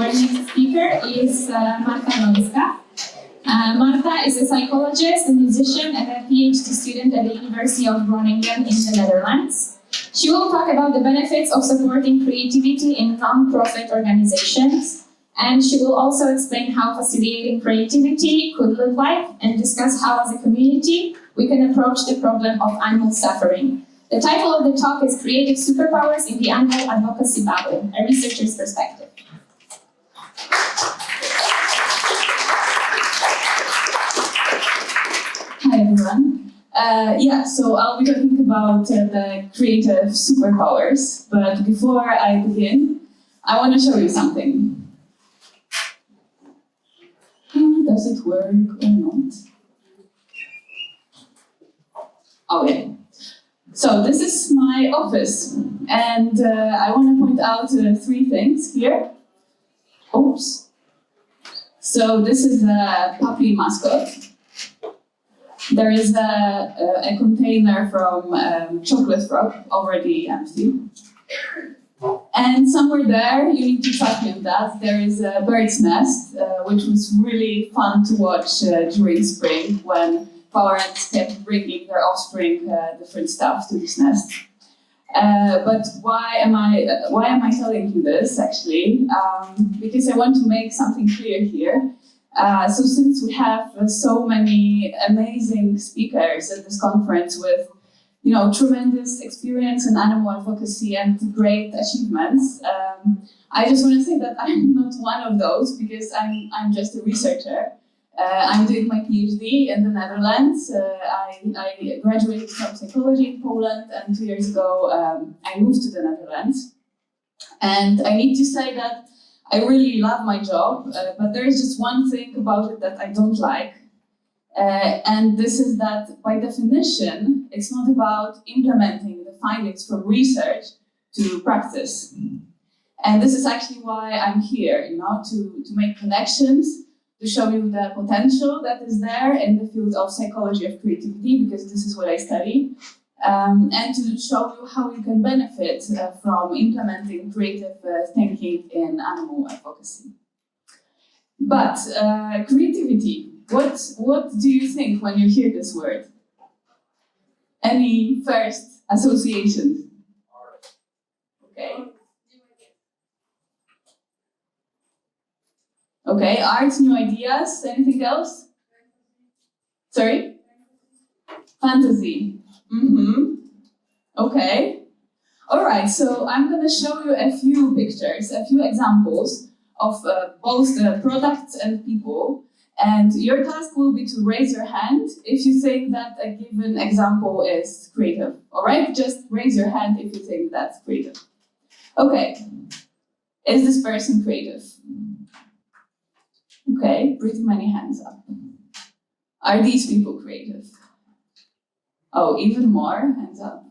next speaker is Marta Wronska. Marta is a psychologist, a musician, and a PhD student at the University of Groningen in the Netherlands. She will talk about the benefits of supporting creativity in non-profit organizations, and she will also explain how facilitating creativity could look like and discuss how, as a community, we can approach the problem of animal suffering. The title of the talk is Creative Superpowers in the Animal Advocacy Battle, a researcher's perspective. Hi everyone. So I'll be talking about the creative superpowers, but before I begin, I want to show you something. Does it work or not? Okay. So this is my office, and I want to point out 3 things here. Oops. So this is a puppy mascot. There is a container from Chocolate Frog, already empty. And somewhere there, you need to trust me on that, there is a bird's nest, which was really fun to watch during spring when parents kept bringing their offspring different stuff to this nest. But why am I telling you this, actually? Because I want to make something clear here. So since we have so many amazing speakers at this conference with tremendous experience in animal advocacy and great achievements, I just want to say that I'm not one of those because I'm just a researcher. I'm doing my PhD in the Netherlands. I graduated from psychology in Poland, and 2 years ago I moved to the Netherlands. And I need to say that I really love my job, but there is just one thing about it that I don't like. And this is that, by definition, it's not about implementing the findings from research to practice. And this is actually why I'm here, to make connections, to show you the potential that is there in the field of psychology of creativity, because this is what I study, and to show you how you can benefit from implementing creative thinking in animal advocacy. But creativity, what do you think when you hear this word? Any first associations? Okay. Okay, art, new ideas, anything else? Sorry? Fantasy. Okay. All right, so I'm going to show you a few pictures, a few examples of both the products and people. And your task will be to raise your hand if you think that a given example is creative. All right, just raise your hand if you think that's creative. Okay, is this person creative? Okay, pretty many hands up. Are these people creative? Oh, even more hands up.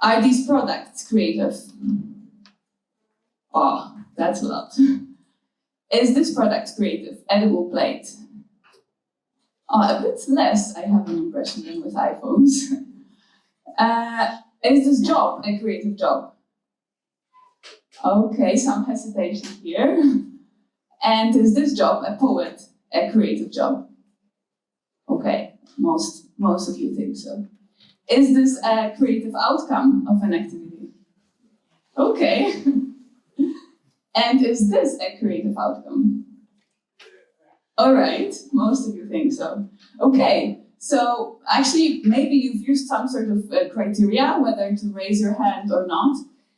Are these products creative? Oh, that's a lot. Is this product creative? Edible plate. Oh, a bit less, I have an impression, than with iPhones. Is this job a creative job? Okay, some hesitation here. And is this job, a poet, a creative job? Okay, most of you think so. Is this a creative outcome of an activity? Okay. And is this a creative outcome? All right, most of you think so. Okay, so actually maybe you've used some sort of criteria, whether to raise your hand or not.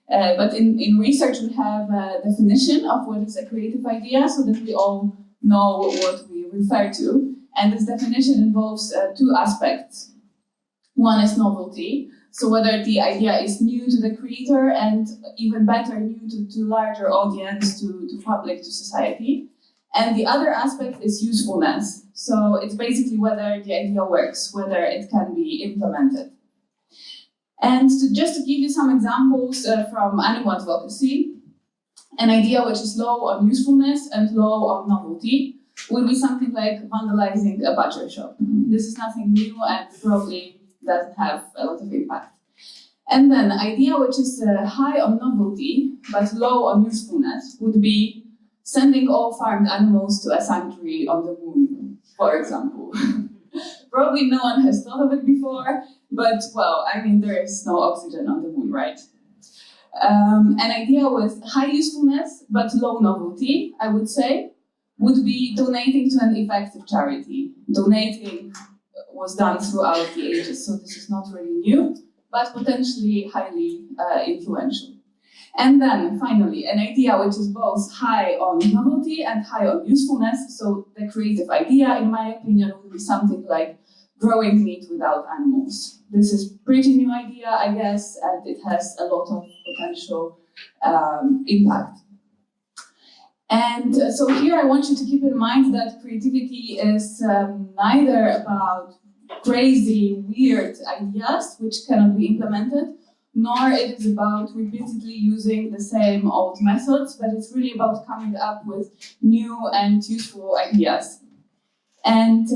But in research we have a definition of what is a creative idea so that we all know what we refer to. And this definition involves 2 aspects. One is novelty, so whether the idea is new to the creator and even better, new to larger audience, to public, to society. And the other aspect is usefulness. So it's basically whether the idea works, whether it can be implemented. And just to give you some examples from animal advocacy, an idea which is low on usefulness and low on novelty would be something like vandalizing a butcher shop. This is nothing new and probably doesn't have a lot of impact. And then idea which is high on novelty but low on usefulness would be sending all farmed animals to a sanctuary on the moon, for example. Probably no one has thought of it before, but well, I mean, there is no oxygen on the moon, right? An idea with high usefulness but low novelty, I would say, would be donating to an effective charity. Donating was done throughout the ages, so this is not really new, but potentially highly influential. And then, finally, an idea which is both high on novelty and high on usefulness. So the creative idea, in my opinion, would be something like growing meat without animals. This is a pretty new idea, I guess, and it has a lot of potential impact. And so here I want you to keep in mind that creativity is neither about crazy, weird ideas which cannot be implemented, nor it is about repeatedly using the same old methods, but it's really about coming up with new and useful ideas. And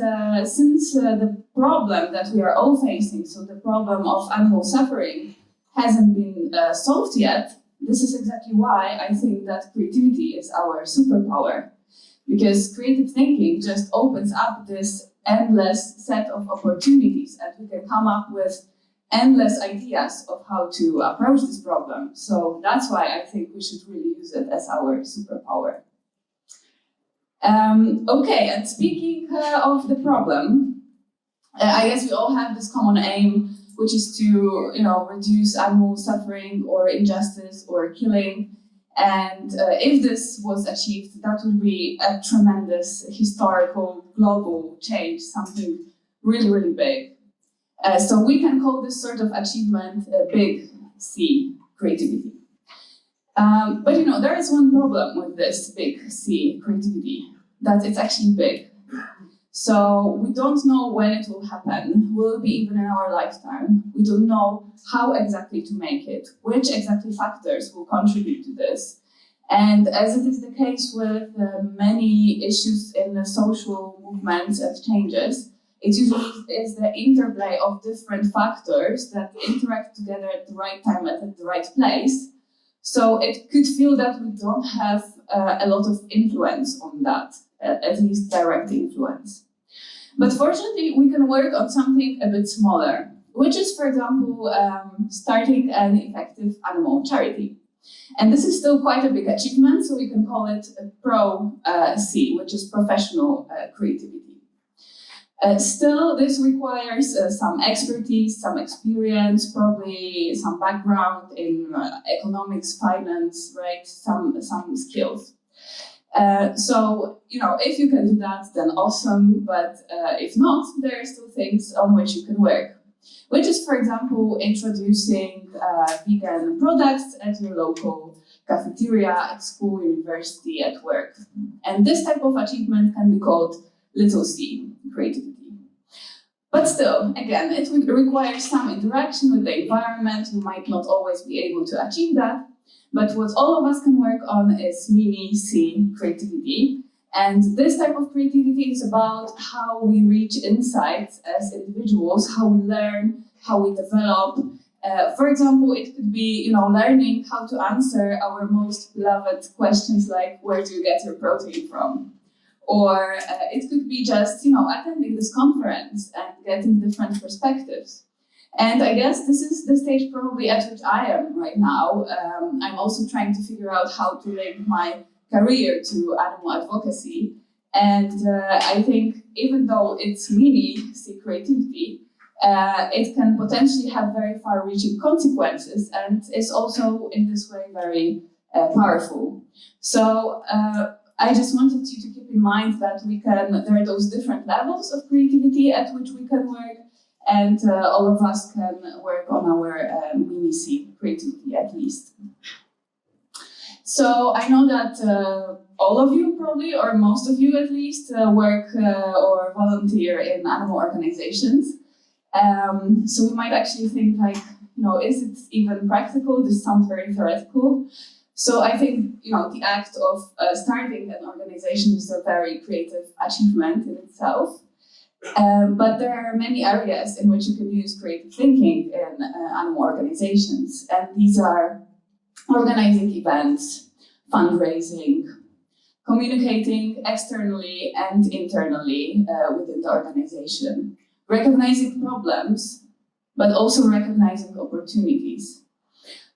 since the problem that we are all facing, so the problem of animal suffering, hasn't been solved yet, this is exactly why I think that creativity is our superpower. Because creative thinking just opens up this endless set of opportunities, and we can come up with endless ideas of how to approach this problem. So that's why I think we should really use it as our superpower. Okay, and speaking of the problem, I guess we all have this common aim, which is to, reduce animal suffering or injustice or killing. And if this was achieved, that would be a tremendous historical global change, something really, really big. So we can call this sort of achievement a big C, creativity. But there is one problem with this big C, creativity, that it's actually big. So we don't know when it will happen, will it be even in our lifetime? We don't know how exactly to make it, which exactly factors will contribute to this. And as it is the case with many issues in the social movements and changes, it usually is the interplay of different factors that interact together at the right time and at the right place. So it could feel that we don't have a lot of influence on that, at least direct influence. But fortunately, we can work on something a bit smaller, which is, for example, starting an effective animal charity. And this is still quite a big achievement, so we can call it a Pro-C, which is professional creativity. Still, this requires some expertise, some experience, probably some background in economics, finance, right? Some skills. So, if you can do that, then awesome. But if not, there are still things on which you can work, which is, for example, introducing vegan products at your local cafeteria, at school, university, at work. And this type of achievement can be called little c, creativity. But still, again, it would require some interaction with the environment. You might not always be able to achieve that. But what all of us can work on is mini C, creativity. And this type of creativity is about how we reach insights as individuals, how we learn, how we develop. For example, it could be, learning how to answer our most beloved questions like, where do you get your protein from? Or it could be just, attending this conference and getting different perspectives. And I guess this is the stage probably at which I am right now. I'm also trying to figure out how to link my career to animal advocacy. And I think even though it's mini C creativity, it can potentially have very far-reaching consequences and is also in this way very powerful. So I just wanted you to keep in mind that there are those different levels of creativity at which we can work, and all of us can work on our mini C creativity at least. So I know that all of you probably, or most of you at least, work or volunteer in animal organizations. So we might actually think like, is it even practical? This sounds very theoretical. So I think, the act of starting an organization is a very creative achievement in itself. But there are many areas in which you can use creative thinking in animal organizations. And these are organizing events, fundraising, communicating externally and internally within the organization, recognizing problems, but also recognizing opportunities.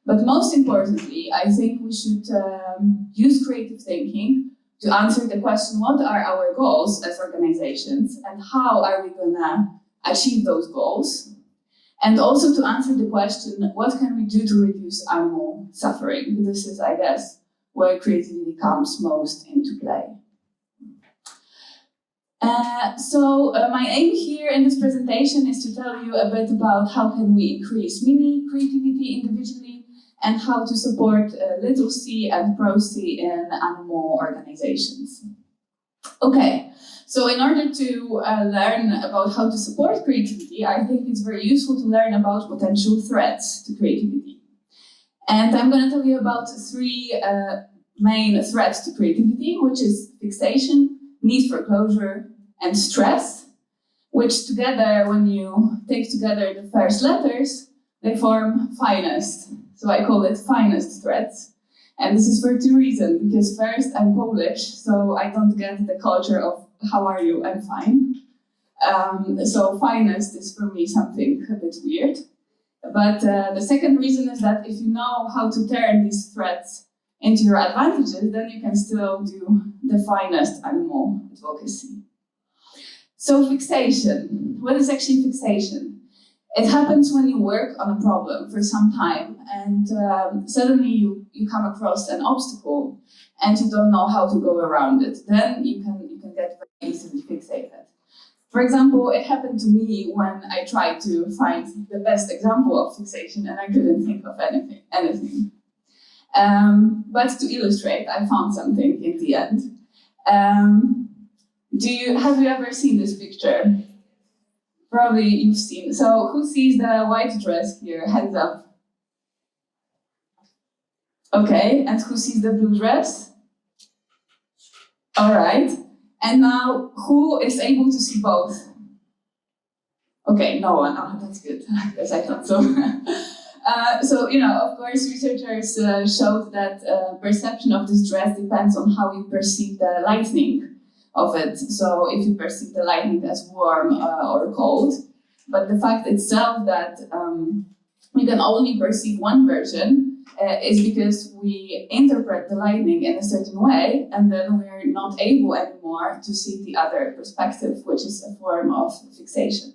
But most importantly, I think we should use creative thinking to answer the question, what are our goals as organizations and how are we gonna achieve those goals? And also to answer the question, what can we do to reduce animal suffering? This is, I guess, where creativity comes most into play. My aim here in this presentation is to tell you a bit about how can we increase mini creativity individually and how to support little c and pro c in animal organizations. Okay, so in order to learn about how to support creativity, I think it's very useful to learn about potential threats to creativity. And I'm going to tell you about three main threats to creativity, which is fixation, need for closure, and stress, which together, when you take together the first letters, they form finest. So I call it finest threats. And this is for two reasons, because first, I'm Polish, so I don't get the culture of how are you, I'm fine. So finest is for me something a bit weird. But the second reason is that if you know how to turn these threats into your advantages, then you can still do the finest animal advocacy. So fixation. What is actually fixation? It happens when you work on a problem for some time and suddenly you come across an obstacle and you don't know how to go around it. Then you can get very easily fixated. For example, it happened to me when I tried to find the best example of fixation and I couldn't think of anything. But to illustrate, I found something in the end. Have you ever seen this picture? Probably you've seen. So who sees the white dress here? Hands up. Okay, and who sees the blue dress? All right. And now, who is able to see both? Okay, no one. Oh, that's good. Yes, I thought so. So, of course, researchers showed that perception of this dress depends on how you perceive the lightning of it. So, if you perceive the lightning as warm or cold, but the fact itself that we can only perceive one version is because we interpret the lightning in a certain way, and then we're not able anymore to see the other perspective, which is a form of fixation.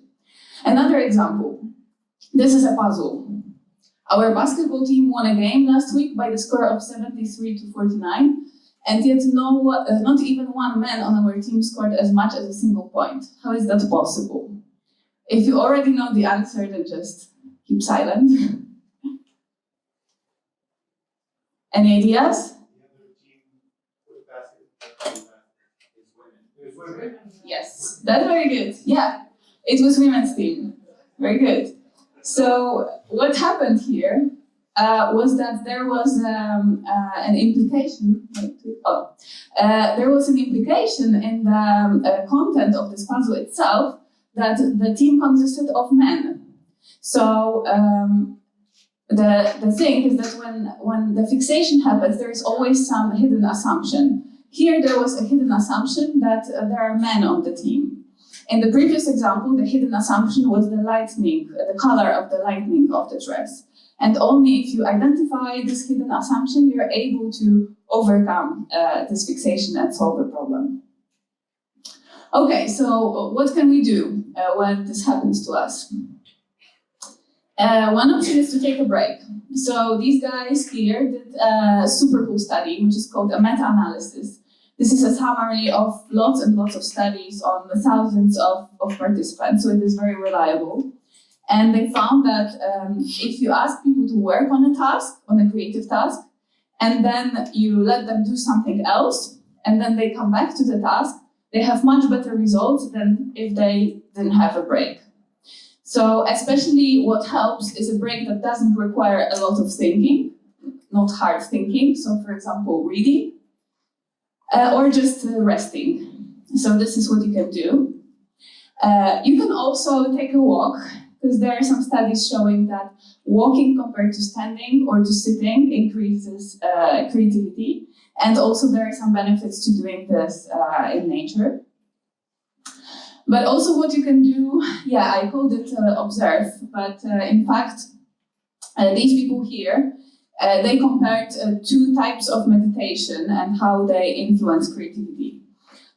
Another example. This is a puzzle. Our basketball team won a game last week by the score of 73-49, and yet not even one man on our team scored as much as a single point. How is that possible? If you already know the answer, then just keep silent. Any ideas? The other team with basketball is women. Yes, that's very good. Yeah, it was women's team. Very good. So what happened here was that there was an implication. There was an implication in the content of this puzzle itself that the team consisted of men. So the thing is that when the fixation happens, there is always some hidden assumption. Here there was a hidden assumption that there are men on the team. In the previous example, the hidden assumption was the lightning, the color of the lightning of the dress. And only if you identify this hidden assumption, you're able to overcome this fixation and solve the problem. Okay, so what can we do when this happens to us? One option is to take a break. So these guys here did a super cool study, which is called a meta-analysis. This is a summary of lots and lots of studies on the thousands of participants, so it is very reliable. And they found that if you ask people to work on a task, on a creative task, and then you let them do something else, and then they come back to the task, they have much better results than if they didn't have a break. So especially what helps is a break that doesn't require a lot of thinking, not hard thinking. So for example, reading, or just resting. So this is what you can do. You can also take a walk. because there are some studies showing that walking compared to standing or to sitting increases creativity. And also there are some benefits to doing this in nature. But also what you can do, yeah, I called it observe, but in fact, these people here, they compared two types of meditation and how they influence creativity.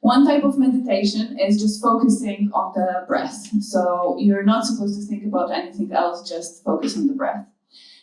One type of meditation is just focusing on the breath. So you're not supposed to think about anything else, just focus on the breath.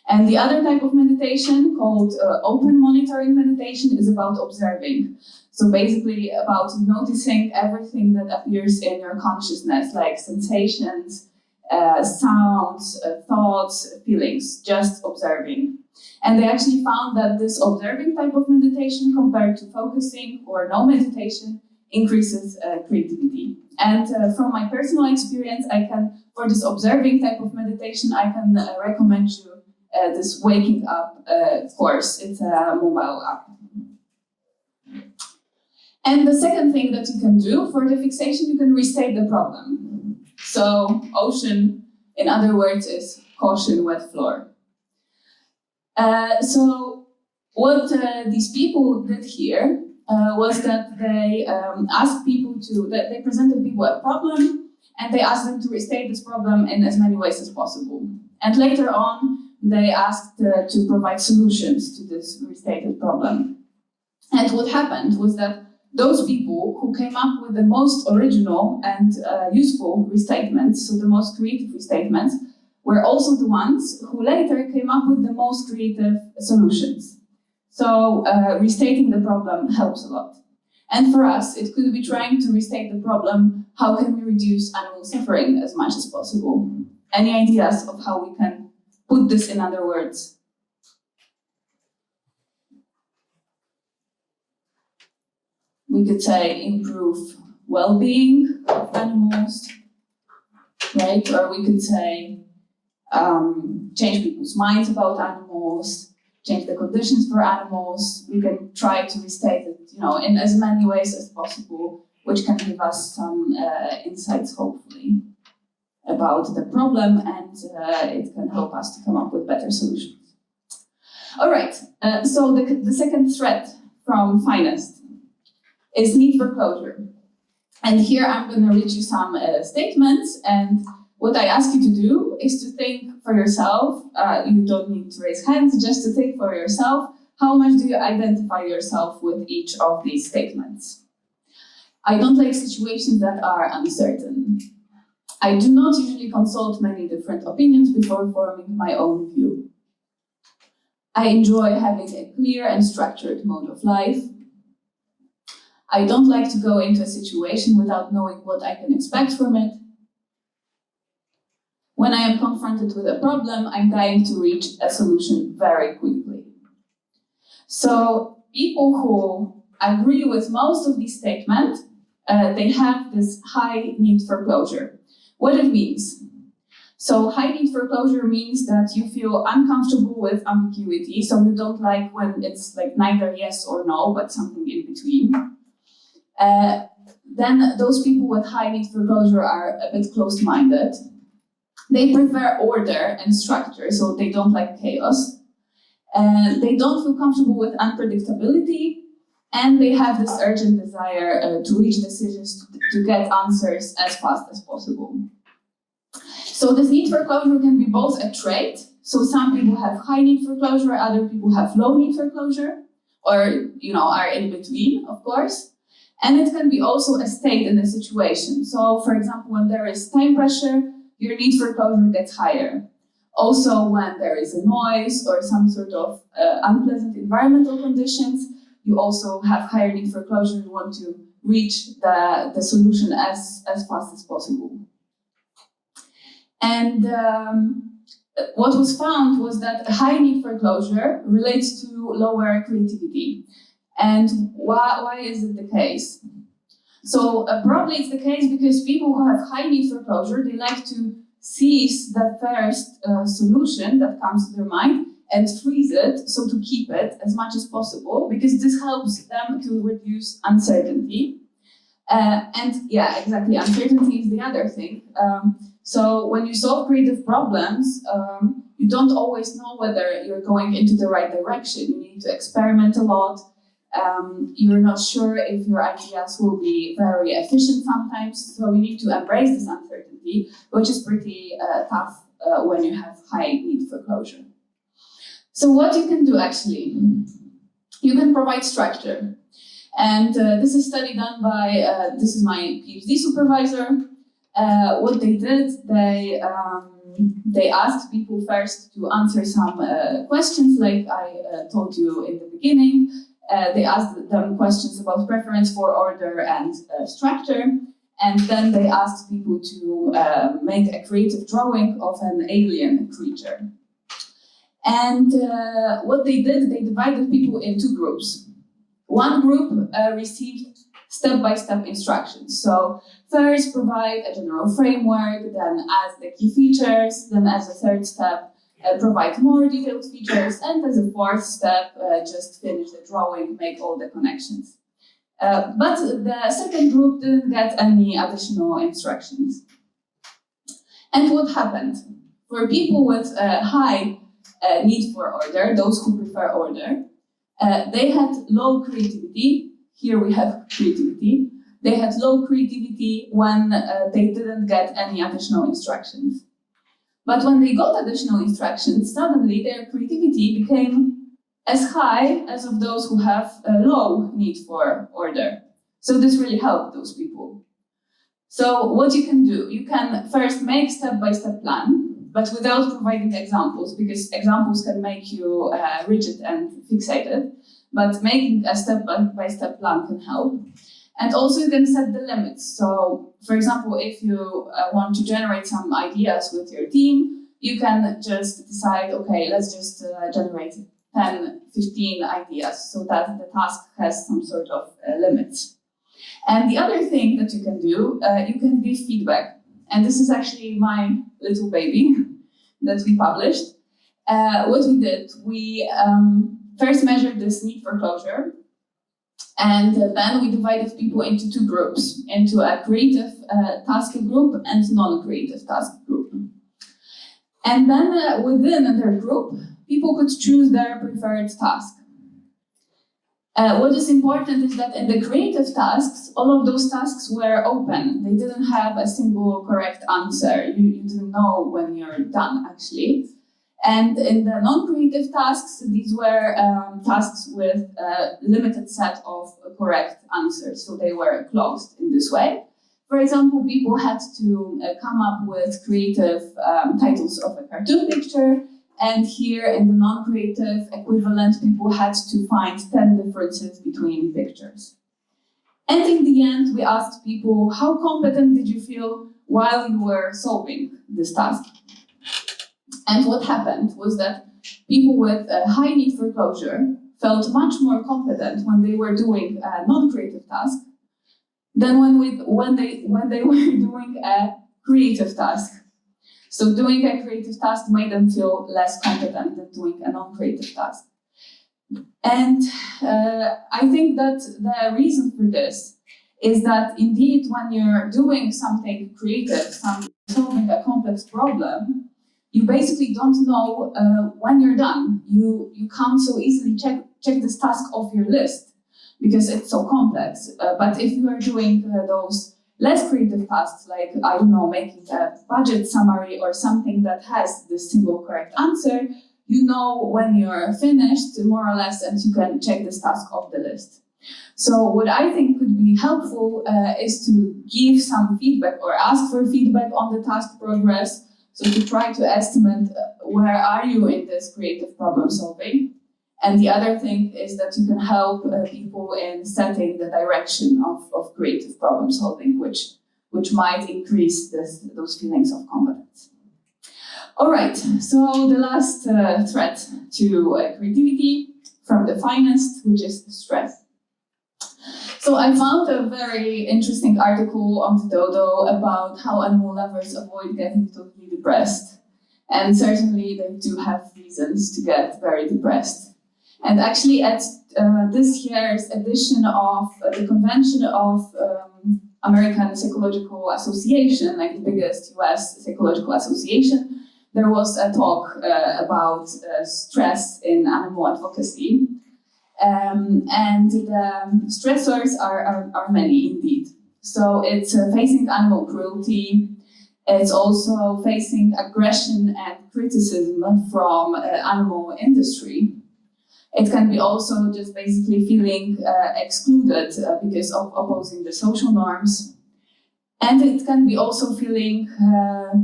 And the other type of meditation, called open monitoring meditation, is about observing. So basically about noticing everything that appears in your consciousness, like sensations, sounds, thoughts, feelings, just observing. And they actually found that this observing type of meditation compared to focusing or no meditation increases creativity. And from my personal experience, for this observing type of meditation, I can recommend you this waking up course. It's a mobile app. And the second thing that you can do for the fixation, you can restate the problem. So ocean, in other words, is caution, wet floor. So what these people did here was that they asked people they presented people a problem, and they asked them to restate this problem in as many ways as possible. And later on, they asked to provide solutions to this restated problem. And what happened was that those people who came up with the most original and useful restatements, so the most creative restatements, were also the ones who later came up with the most creative solutions. So restating the problem helps a lot. And for us, it could be trying to restate the problem, how can we reduce animal suffering as much as possible? Any ideas of how we can put this in other words? We could say improve well-being of animals, right? Or we could say change people's minds about animals, change the conditions for animals. We can try to restate it, in as many ways as possible, which can give us some insights, hopefully, about the problem, and it can help us to come up with better solutions. All right, so the second threat from finest is need for closure. And here I'm going to read you some statements, and what I ask you to do is to think for yourself. You don't need to raise hands, just to think for yourself, how much do you identify yourself with each of these statements? I don't like situations that are uncertain. I do not usually consult many different opinions before forming my own view. I enjoy having a clear and structured mode of life. I don't like to go into a situation without knowing what I can expect from it. When I am confronted with a problem, I'm dying to reach a solution very quickly. So people who agree with most of these statements, they have this high need for closure. What it means? So high need for closure means that you feel uncomfortable with ambiguity, so you don't like when it's like neither yes or no, but something in between. Then those people with high need for closure are a bit closed-minded. They prefer order and structure, so they don't like chaos. They don't feel comfortable with unpredictability, and they have this urgent desire to reach decisions, to get answers as fast as possible. So this need for closure can be both a trait, so some people have high need for closure, other people have low need for closure, or are in between, of course. And it can be also a state in a situation. So for example, when there is time pressure, your need for closure gets higher. Also, when there is a noise or some sort of unpleasant environmental conditions, you also have higher need for closure. You want to reach the solution as fast as possible. And what was found was that a high need for closure relates to lower creativity. And why is it the case? So probably it's the case because people who have high need for closure, they like to seize the first solution that comes to their mind and freeze it, so to keep it as much as possible, because this helps them to reduce uncertainty. And yeah, exactly, uncertainty is the other thing. So when you solve creative problems, you don't always know whether you're going into the right direction. You need to experiment a lot. You're not sure if your ideas will be very efficient sometimes, so you need to embrace this uncertainty, which is pretty tough when you have high need for closure. So what you can do actually, you can provide structure. And this is a study done by, this is my PhD supervisor. What they did, they asked people first to answer some questions, like I told you in the beginning. They asked them questions about preference for order and structure. And then they asked people to make a creative drawing of an alien creature. And what they did, they divided people in two groups. One group received step-by-step instructions. So first provide a general framework, then add the key features, then as a third step, provide more detailed features, and as a fourth step, just finish the drawing, make all the connections. But the second group didn't get any additional instructions. And what happened? For people with a high need for order, those who prefer order, they had low creativity. Here we have creativity. They had low creativity when they didn't get any additional instructions. But when they got additional instructions, suddenly their creativity became as high as of those who have a low need for order. So this really helped those people. So what you can do, you can first make step-by-step plan, but without providing examples, because examples can make you rigid and fixated, but making a step-by-step plan can help. And also you can set the limits. So, for example, if you want to generate some ideas with your team, you can just decide, okay, let's just generate 10, 15 ideas so that the task has some sort of limits. And the other thing that you can do, you can give feedback. And this is actually my little baby that we published. What we did, we first measured this need for closure. And then we divided people into two groups, into a creative task group and non-creative task group. And then within their group, people could choose their preferred task. What is important is that in the creative tasks, all of those tasks were open. They didn't have a single correct answer. You didn't know when you're done, actually. And in the non-creative tasks, these were tasks with a limited set of correct answers, so they were closed in this way. For example, people had to come up with creative titles of a cartoon picture, and here in the non-creative equivalent, people had to find 10 differences between pictures. And in the end, we asked people, how competent did you feel while you were solving this task? And what happened was that people with a high need for closure felt much more competent when they were doing a non-creative task than when they were doing a creative task. So doing a creative task made them feel less competent than doing a non-creative task. And I think that the reason for this is that indeed when you're doing something creative, solving a complex problem, you basically don't know when you're done. You can't so easily check this task off your list because it's so complex. But if you are doing those less creative tasks, like, I don't know, making a budget summary or something that has this single correct answer, you know when you're finished, more or less, and you can check this task off the list. So what I think could be helpful is to give some feedback or ask for feedback on the task progress. So to try to estimate where are you in this creative problem solving. And the other thing is that you can help people in setting the direction of creative problem solving, which might increase those feelings of competence. All right, so the last threat to creativity from the finest, which is stress. So I found a very interesting article on Dodo about how animal lovers avoid getting totally depressed. And certainly they do have reasons to get very depressed. And actually at this year's edition of the Convention of American Psychological Association, like the biggest US psychological association, there was a talk about stress in animal advocacy. And the stressors are many indeed. So it's facing animal cruelty, it's also facing aggression and criticism from animal industry. It can be also just basically feeling excluded because of opposing the social norms. And it can be also feeling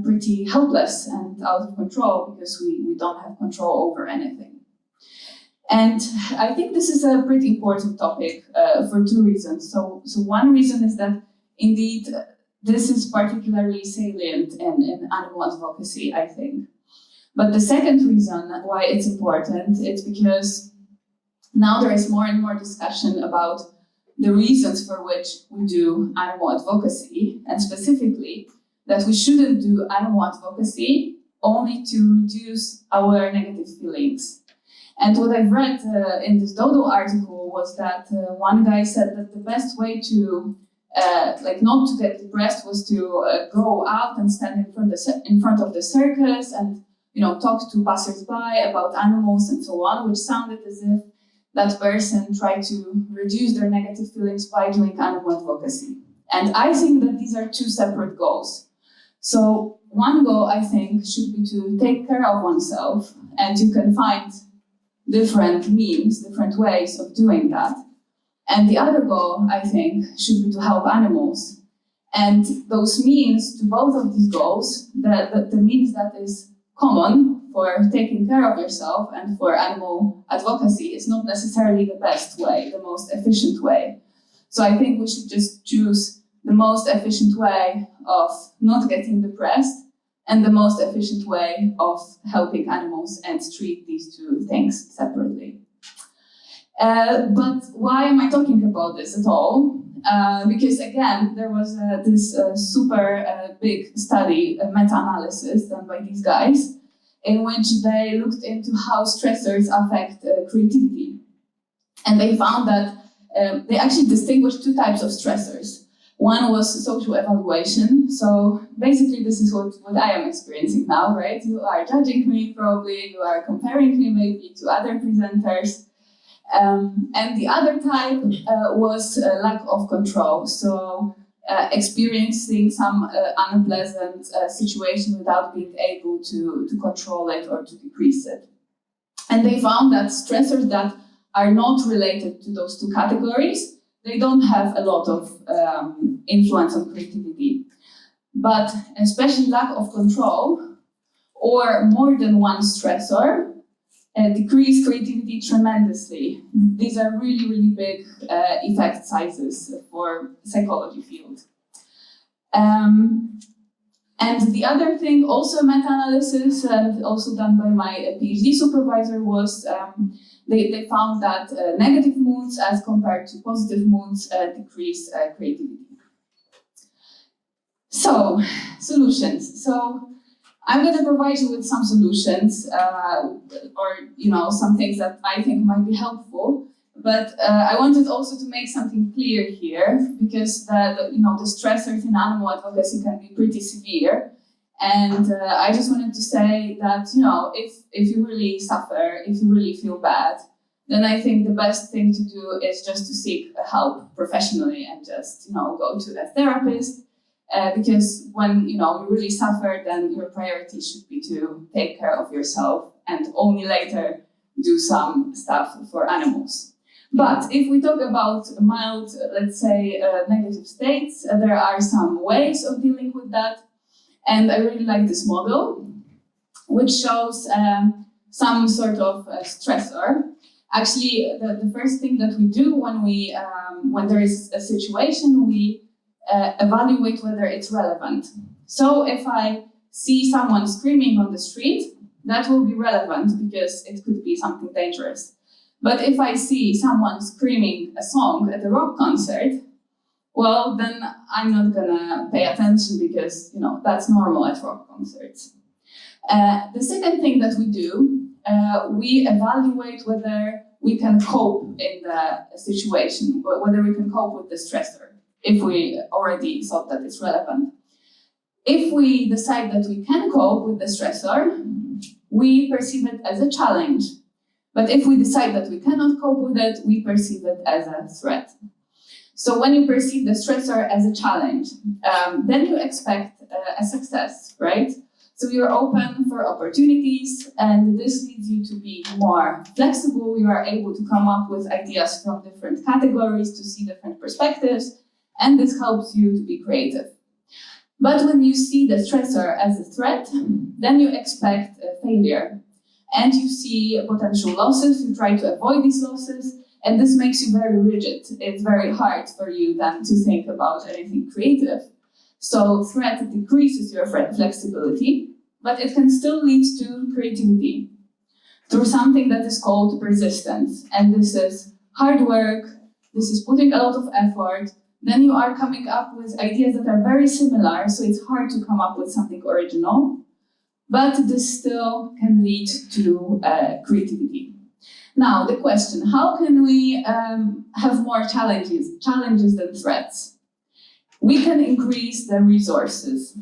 pretty helpless and out of control because we don't have control over anything. And I think this is a pretty important topic for two reasons. So one reason is that indeed this is particularly salient in animal advocacy, I think. But the second reason why it's important is because now there is more and more discussion about the reasons for which we do animal advocacy, and specifically that we shouldn't do animal advocacy only to reduce our negative feelings. And what I've read in this Dodo article was that one guy said that the best way to not to get depressed was to go out and stand in front of the circus and talk to passersby about animals and so on, which sounded as if that person tried to reduce their negative feelings by doing animal advocacy. And I think that these are two separate goals. So one goal, I think, should be to take care of oneself, and you can find different means, different ways of doing that. And the other goal, I think, should be to help animals. And those means to both of these goals, the means that is common for taking care of yourself and for animal advocacy is not necessarily the best way, the most efficient way. So I think we should just choose the most efficient way of not getting depressed and the most efficient way of helping animals, and treat these two things separately. But why am I talking about this at all? Because again, there was this super big study, a meta-analysis done by these guys, in which they looked into how stressors affect creativity. And they found that they actually distinguished two types of stressors. One was social evaluation. So basically this is what I am experiencing now, right? You are judging me probably, you are comparing me maybe to other presenters. And the other type was lack of control. So experiencing some unpleasant situation without being able to control it or to decrease it. And they found that stressors that are not related to those two categories, they don't have a lot of influence on creativity. But especially lack of control or more than one stressor decrease creativity tremendously. These are really, really big effect sizes for the psychology field. And the other thing, also meta-analysis, and also done by my PhD supervisor, was they found that negative moods as compared to positive moods decrease creativity. So, solutions. So, I'm going to provide you with some solutions, or some things that I think might be helpful. But I wanted also to make something clear here, because the stressors in animal advocacy can be pretty severe. And I just wanted to say that if you really suffer, if you really feel bad, then I think the best thing to do is just to seek help professionally and just go to a therapist. Because when you really suffer, then your priority should be to take care of yourself and only later do some stuff for animals. But if we talk about mild, let's say, negative states, there are some ways of dealing with that. And I really like this model, which shows some sort of stressor. Actually, the first thing that we do when there is a situation, we evaluate whether it's relevant. So if I see someone screaming on the street, that will be relevant because it could be something dangerous. But if I see someone screaming a song at a rock concert, well, then I'm not gonna pay attention because, that's normal at rock concerts. The second thing that we do, we evaluate whether we can cope in the situation, whether we can cope with the stressor. if we already thought that it's relevant. If we decide that we can cope with the stressor, we perceive it as a challenge. But if we decide that we cannot cope with it, we perceive it as a threat. So when you perceive the stressor as a challenge, then you expect a success, right? So you're open for opportunities, and this leads you to be more flexible. You are able to come up with ideas from different categories, to see different perspectives, and this helps you to be creative. But when you see the stressor as a threat, then you expect a failure, and you see potential losses. You try to avoid these losses, and this makes you very rigid. It's very hard for you then to think about anything creative. So threat decreases your flexibility, but it can still lead to creativity through something that is called persistence. And this is hard work, this is putting a lot of effort. Then you are coming up with ideas that are very similar, so it's hard to come up with something original, but this still can lead to creativity. Now, the question, how can we have more challenges than threats? We can increase the resources.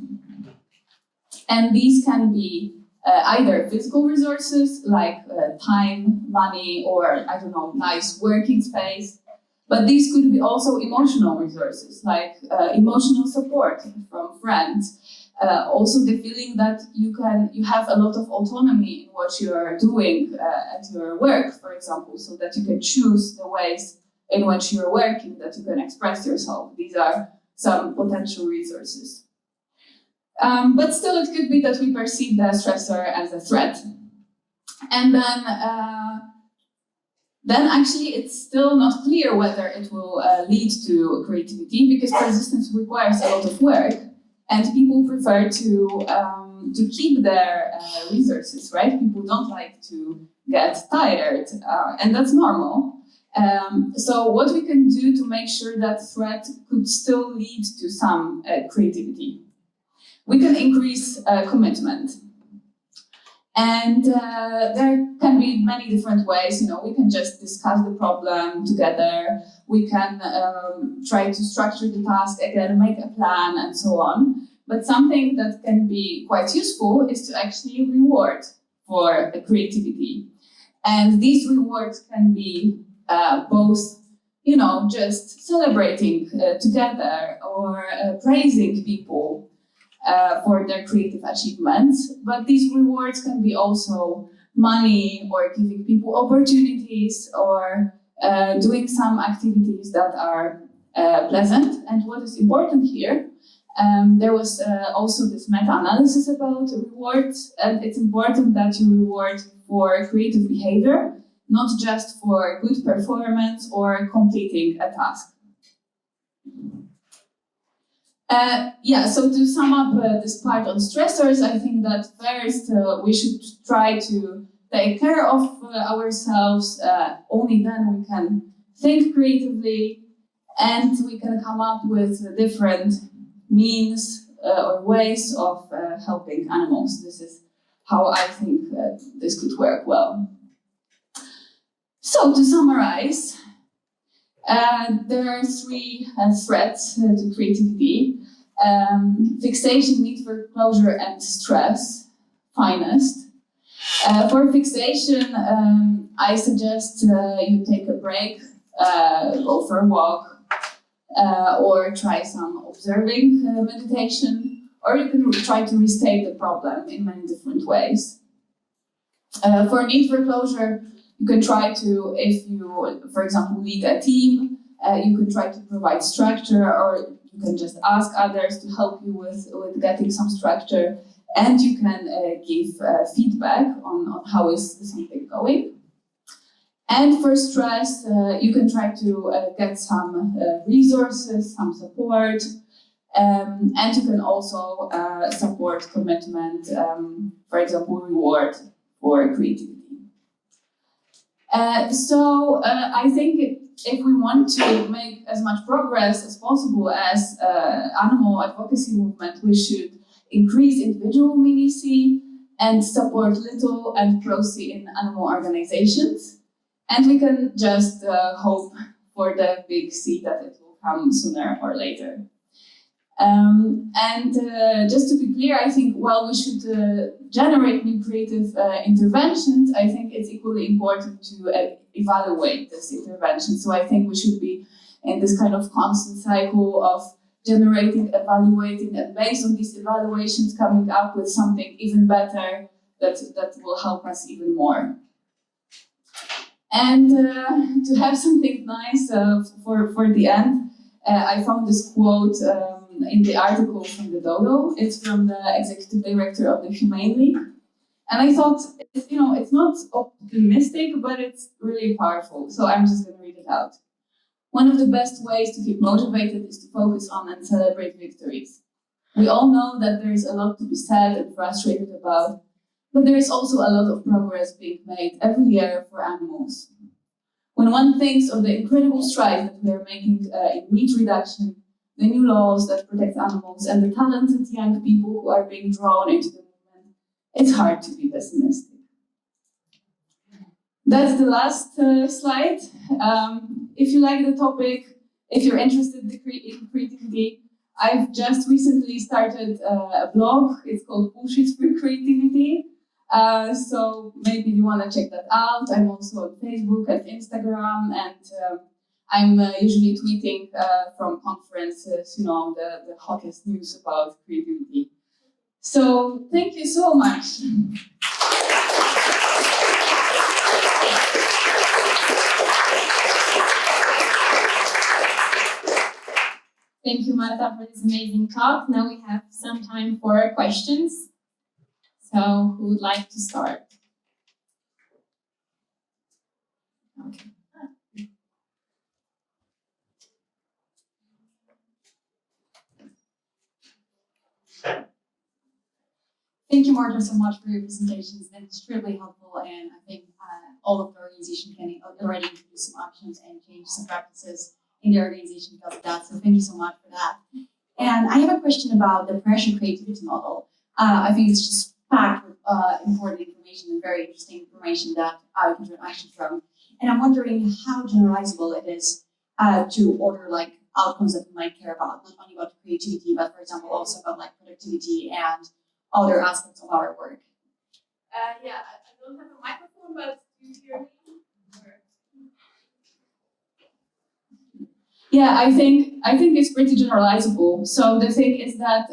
And these can be either physical resources, like time, money, or, I don't know, nice working space. But these could be also emotional resources, like emotional support from friends. Also the feeling that you have a lot of autonomy in what you are doing at your work, for example, so that you can choose the ways in which you're working, that you can express yourself. These are some potential resources. But still, it could be that we perceive the stressor as a threat. And then actually it's still not clear whether it will lead to creativity, because persistence requires a lot of work, and people prefer to keep their resources, right? People don't like to get tired, and that's normal. So what we can do to make sure that threat could still lead to some creativity? We can increase commitment. And there can be many different ways. We can just discuss the problem together. We can try to structure the task again, make a plan, and so on. But something that can be quite useful is to actually reward for creativity. And these rewards can be both, just celebrating together, or praising people for their creative achievements. But these rewards can be also money, or giving people opportunities, or doing some activities that are pleasant. And what is important here, there was also this meta-analysis about rewards, and it's important that you reward for creative behavior, not just for good performance or completing a task. So to sum up this part on stressors, I think that first we should try to take care of ourselves. Only then we can think creatively, and we can come up with different means or ways of helping animals. This is how I think this could work well. So to summarize, there are three threats to creativity. Fixation, need for closure, and stress, finest. For fixation, I suggest you take a break, go for a walk, or try some observing meditation, or you can try to restate the problem in many different ways. For need for closure, you can try to, if you, for example, lead a team, you can try to provide structure, or you can just ask others to help you with getting some structure, and you can give feedback on how is something going. And for stress, you can try to get some resources, some support, and you can also support commitment, for example, reward for creativity. So I think if we want to make as much progress as possible as animal advocacy movement, we should increase individual mini-C and support little and pro-C in animal organizations. And we can just hope for the big C that it will come sooner or later. Just to be clear, I think while we should generate new creative interventions, I think it's equally important to evaluate this intervention. So I think we should be in this kind of constant cycle of generating, evaluating, and based on these evaluations, coming up with something even better that will help us even more. And to have something nice for the end, I found this quote in the article from the Dodo. It's from the executive director of the Humane League. And I thought, it's not optimistic, but it's really powerful. So I'm just going to read it out. One of the best ways to keep motivated is to focus on and celebrate victories. We all know that there is a lot to be sad and frustrated about, but there is also a lot of progress being made every year for animals. When one thinks of the incredible strides that we are making in meat reduction, the new laws that protect animals, and the talented young people who are being drawn into the movement, it's hard to be pessimistic. That's the last slide. If you like the topic, if you're interested in creativity, I've just recently started a blog. It's called Bullshit Free Creativity. So maybe you want to check that out. I'm also on Facebook and Instagram, and I'm usually tweeting from conferences, the hottest news about creativity. So thank you so much. Thank you, Marta, for this amazing talk. Now we have some time for questions. So who would like to start? Okay. Thank you, Marta, so much for your presentations. That is extremely helpful, and I think all of the organization can already introduce some options and change some practices in the organization because of that. So thank you so much for that. And I have a question about the pressure creativity model. I think it's just packed with important information and very interesting information that I can draw action from. And I'm wondering how generalizable it is to order like outcomes that we might care about, not only about creativity, but for example, also about like productivity and other aspects of our work. Yeah, I don't have a microphone, but do you hear me? Yeah, I think it's pretty generalizable. So the thing is that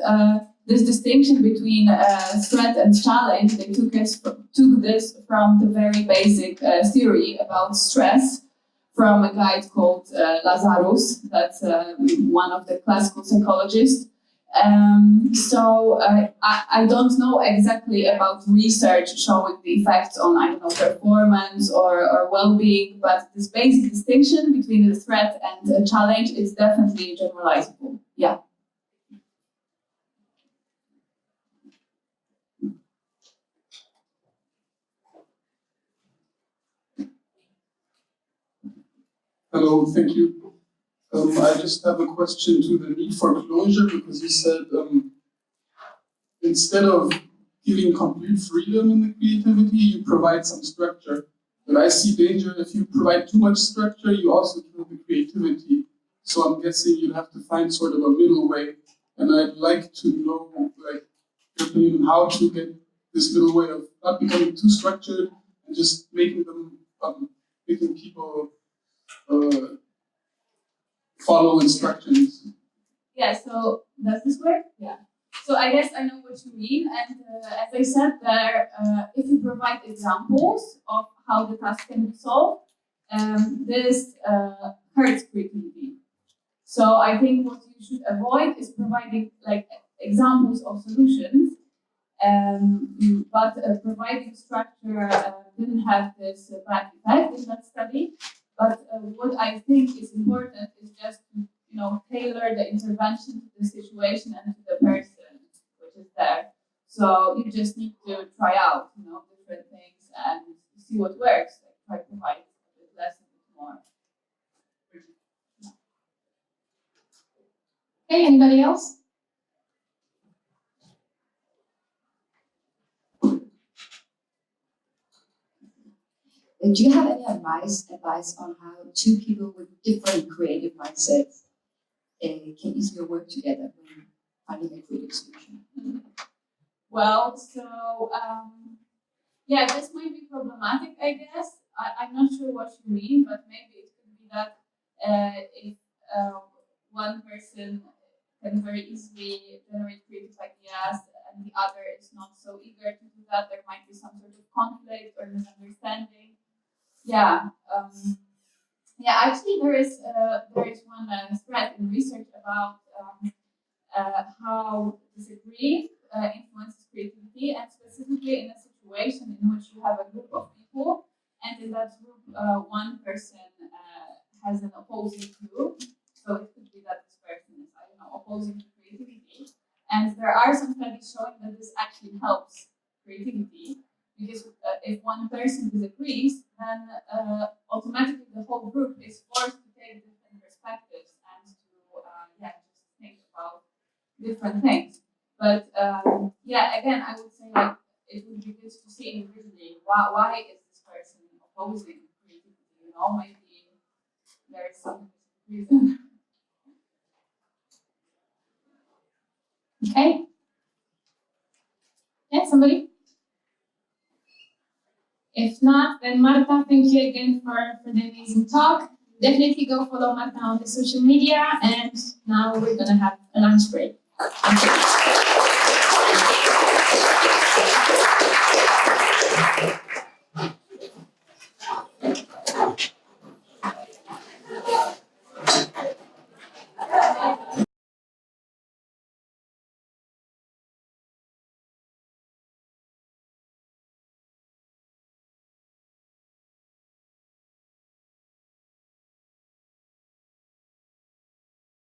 this distinction between threat and challenge, they took this from the very basic theory about stress from a guy called Lazarus, that's one of the classical psychologists. I don't know exactly about research showing the effects on, performance or well-being, but this basic distinction between the threat and a challenge is definitely generalizable. Yeah. Hello, thank you. I just have a question to the need for closure, because you said instead of giving complete freedom in the creativity, you provide some structure. But I see danger if you provide too much structure, you also kill the creativity. So I'm guessing you'd have to find sort of a middle way. And I'd like to know, like, your opinion on how to get this middle way of not becoming too structured and just making them, making people follow instructions. Yeah, so does this work? Yeah. So I guess I know what you mean. And as I said there, if you provide examples of how the task can be solved, this hurts creativity. So I think what you should avoid is providing like examples of solutions, but providing structure didn't have this bad effect in that study. But what I think is important is just to, tailor the intervention to the situation and to the person which is there. So you just need to try out, different things and see what works. Like try to provide a bit less, a bit more. Okay, anybody else? Do you have any advice on how two people with different creative mindsets can easier work together when finding a creative solution. Well, so yeah, this might be problematic, I guess. I'm not sure what you mean, but maybe it could be that if one person can very easily generate creative ideas and the other is not so eager to do that, there might be some sort of conflict or misunderstanding. Yeah. Actually, there is one thread in research about how disagreeing influences creativity, and specifically in a situation in which you have a group of people, and in that group, one person has an opposing view. So it could be that this person is, I don't know, opposing to creativity. And there are some studies showing that this actually helps creativity, because if one person disagrees, then automatically the whole group is forced to take different perspectives and to just think about different things. But again, I would say like it would be good to see individually why is this person opposing creativity? You know, maybe there is some reason. Okay. Yeah, somebody? If not, then Marta, thank you again for the amazing talk. Definitely go follow Marta on the social media, and now we're gonna have a lunch break. Thank you.